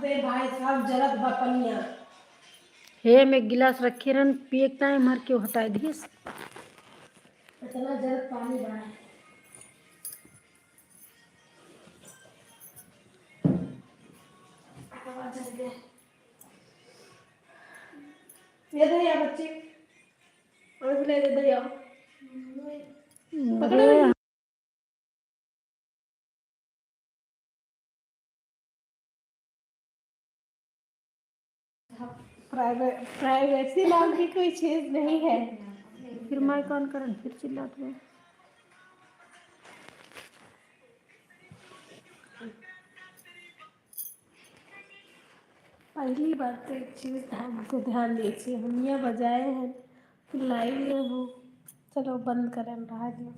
दे भाई साहब जरत बपनिया हे में गिलास रखे रहन पिएकता है मर क्यों हटाए दिस इतना जरत पानी बहा हवा जल गए ये दे या बच्ची और ले दे या पकड़ अरे प्राइवेसी नाम की कोई चीज नहीं है। फिर माइक ऑन करन फिर चिल्लाते हैं। पहली बार तो एक चीज हमको ध्यान दीजिए हम यहाँ बजाए हैं फिर लाइव में वो चलो बंद करें रहा दिया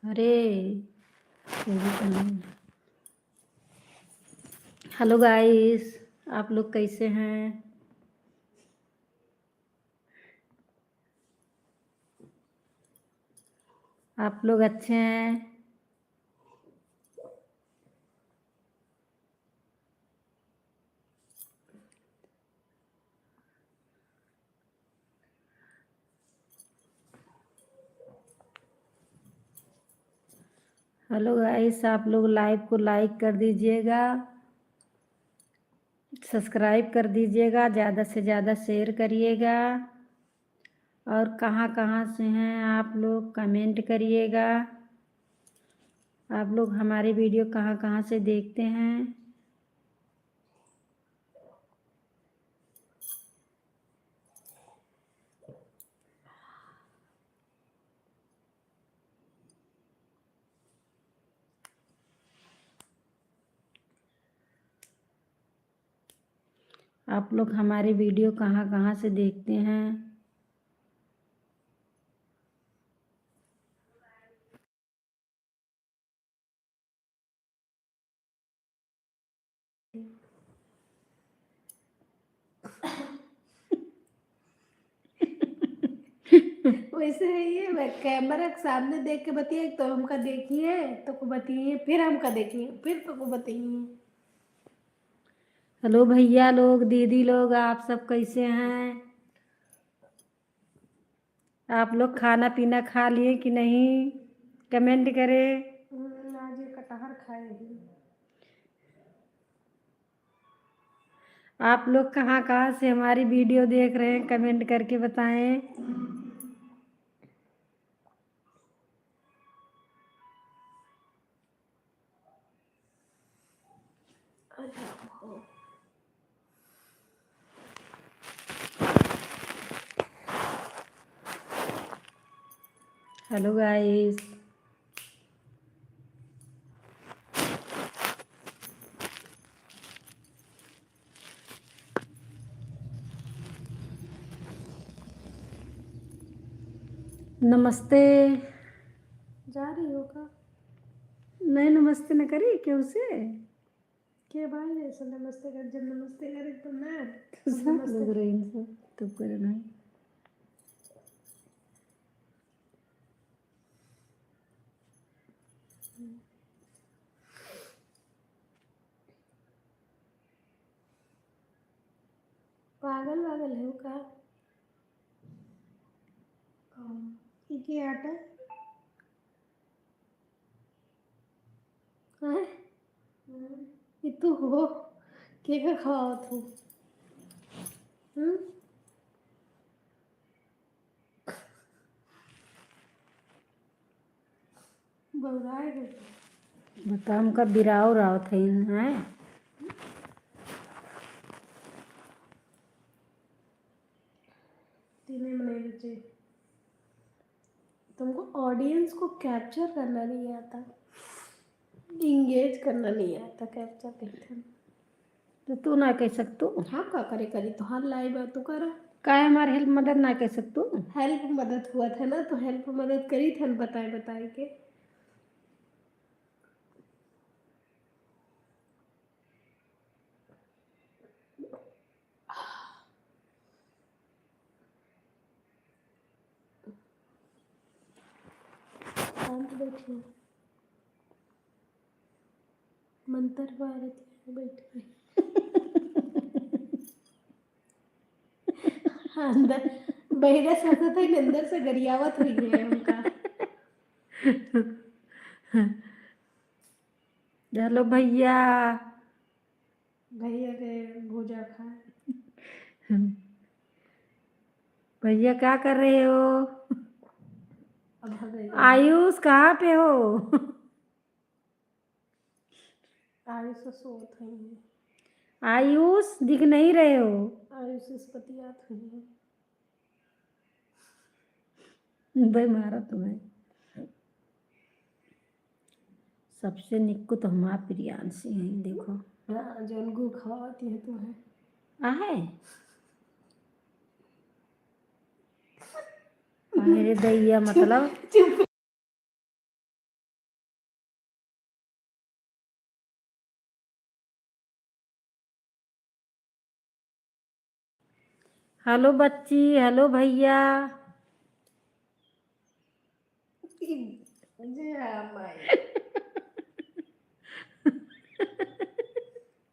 अरे ये भी करना है। हेलो गाइस आप लोग कैसे हैं। आप लोग अच्छे हैं। हेलो गाइस आप लोग लाइव को लाइक कर दीजिएगा सब्सक्राइब कर दीजिएगा ज़्यादा से ज़्यादा शेयर करिएगा और कहाँ कहाँ से हैं आप लोग कमेंट करिएगा। आप लोग हमारी वीडियो कहाँ कहाँ से देखते हैं। आप लोग हमारी वीडियो कहाँ कहाँ से देखते हैं। वैसे है ये मैं कैमरा के सामने देख के बतिए तो हमका देखिए तो को बतिए फिर हमका देखिए फिर तो को बताइए। हेलो भैया लोग दीदी लोग आप सब कैसे हैं। आप लोग खाना पीना खा लिए कि नहीं कमेंट करें। आज ये कटहर खाएगी। आप लोग कहाँ कहाँ से हमारी वीडियो देख रहे हैं कमेंट करके बताएं। हेलो गाइस नमस्ते। जा रही होगा नहीं नमस्ते न करी क्यों से के भाई ऐसा नमस्ते कर, जब नमस्ते करे तो मैं तो अब सब नमस्ते। लोग रही सब तो करना है। पागल वागल है का? ये आटा है? ये तू हो के का खाओ तू? हम्म, बौराए गए। बताओ हमका बिराव राव थे हैं। तीन महीने बचे। तुमको ऑडियंस को कैप्चर करना नहीं आता, इंगेज करना नहीं आता, कैप्चर करना। तो तू ना कह सकतू हाँ का करे करी तो हर लाइव तू करा। काय हमारे हेल्प मदद ना कर सकतू। हेल्प मदद हुआ था ना, तो हेल्प मदद करी था बताए बताए के। शांत बैठिए, मंत्र भारत बैठिए। अंदर बहिरा सोचा था कि अंदर से गरियावत हुई है उनका। हेलो भैया। भैया गए भूजा खाए। भैया क्या कर रहे हो? अब हमें आयुष कहाँ पे हो? आयुष से सोत हुई है। आयुष दिख नहीं रहे हो। आयुष इस पतियात हुई है। भाई मारा तुम्हें। सबसे निक्को तो हमारा प्रियांशी हैं देखो। हाँ जो उनको खाती है तुम्हें। आहे मेरे दैया मतलब चुप। हेलो बच्ची हेलो भैया। जय माई।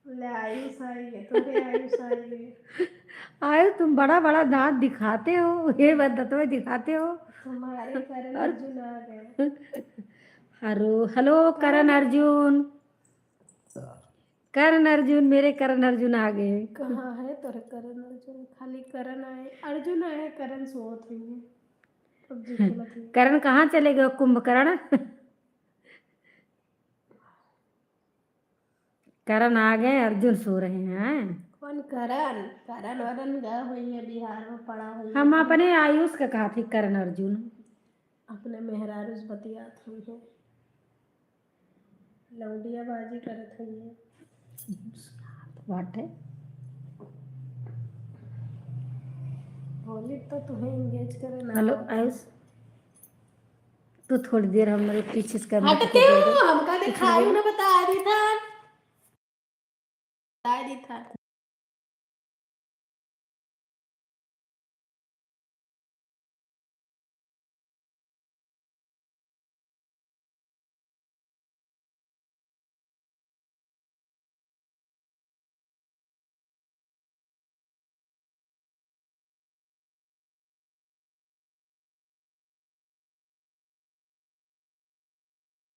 ले आयुष आई है, तुम्हारे आयुष आई है। आयु तुम बड़ा बड़ा दांत दिखाते हो, ये बदतवे दिखाते हो। तुम्हारे कारण और अर्जुन आ गए। Hello hello Karan Arjun. करण अर्जुन मेरे करण अर्जुन आ गए। कहाँ है तोरे करण अर्जुन? खाली करण आए, अर्जुन आए, करण सोत हुई है। अब दिखे मत। करण कहाँ चले गए कुंभकर्ण? करण आ गए अर्जुन सो रहे हैं। कौन करण? करण वरण गए हुई है, बिहार में पड़ा हुई है। हम अपने आयुष का कहा थी करण अर्जुन। अपने मेहरारूस बतियात हुई है, लौंडिया बाजी करत हुई है। बात है होली तो तुम्हें इंगेज करे ना। हेलो आयुष तू थोड़ी देर हमारे पीछे से करने हटते को दे दे। हो, हमका कुछ दिखाई बोल ना, बता दी था, बता दी था।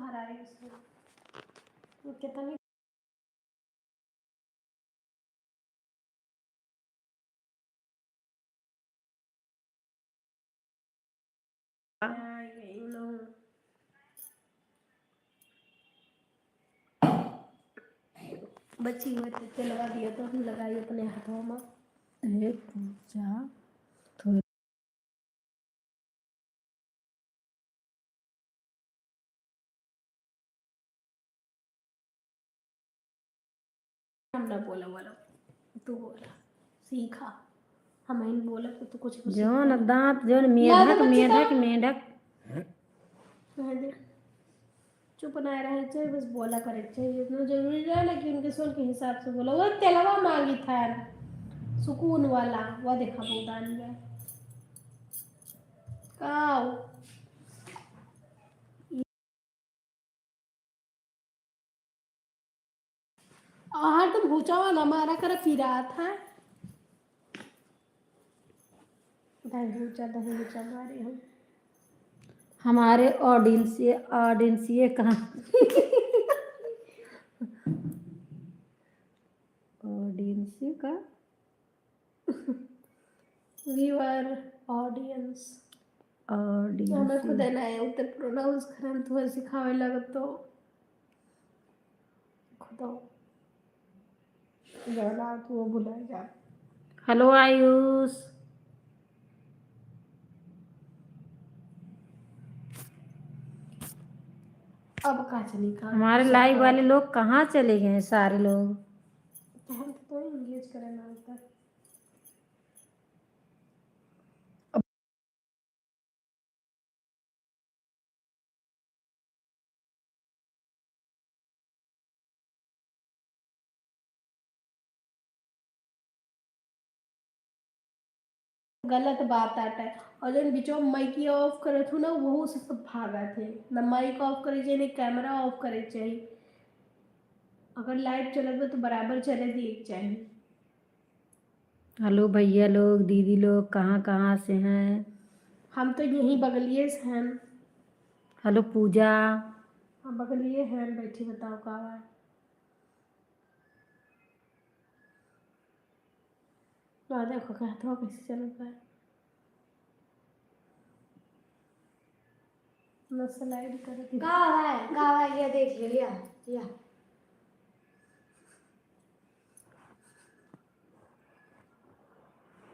हराई उसने। वो कितनी आई गई ना। बची हुई थे लगा दिया तो हम लगाई अपने हाथों में। अरे पूजा थोड़ी हम ना बोला बोला, तू बोला सीखा। हम इन बोला तो कुछ कुछ जौन दांत जौन ला दे मेढक बच्ची का। मेढक मेढक कह दे चुप ना रहे चाहिए, बस बोला करे चाहिए। इतना जरूरी रहा ना कि उनके सुन के हिसाब से बोला। वो तेलवा मांगी था सुकून वाला, वह देखा भूदान में काओ हर तुम भूचा वाला मारा कर फिरा था। दही भूचा मारे हम। हमारे ऑडियंस ये कहाँ ऑडियंस का व्यूअर ऑडियंस हमें ऑडियंस खुद है ना उत्तर प्रोनाउंस करम थोड़ा सिखावे लगत तो खुदा जाना तो वो भुला जा। हेलो आयुष। अब का चली का हमारे लाइव वाले लोग कहाँ चले गए हैं सारे लोग। हम तो इंगेज करना होता। गलत बात आटा है। और जब बीचो माइक ऑफ करे थो ना वो से सब भागा थे। ना माइक ऑफ करे चाहिए ना कैमरा ऑफ करे चाहिए। अगर लाइट चले तो बराबर चले दी चाहिए। हेलो भैया लोग, दीदी लोग कहाँ कहाँ से हैं। हम तो यहीं बगलिए से हैं। हेलो पूजा। हम बगलिए हैं बैठी, बताओ का है। ना देखो कहते हो कैसे चलता है ना स्लाइड कर का है ये देख लिया या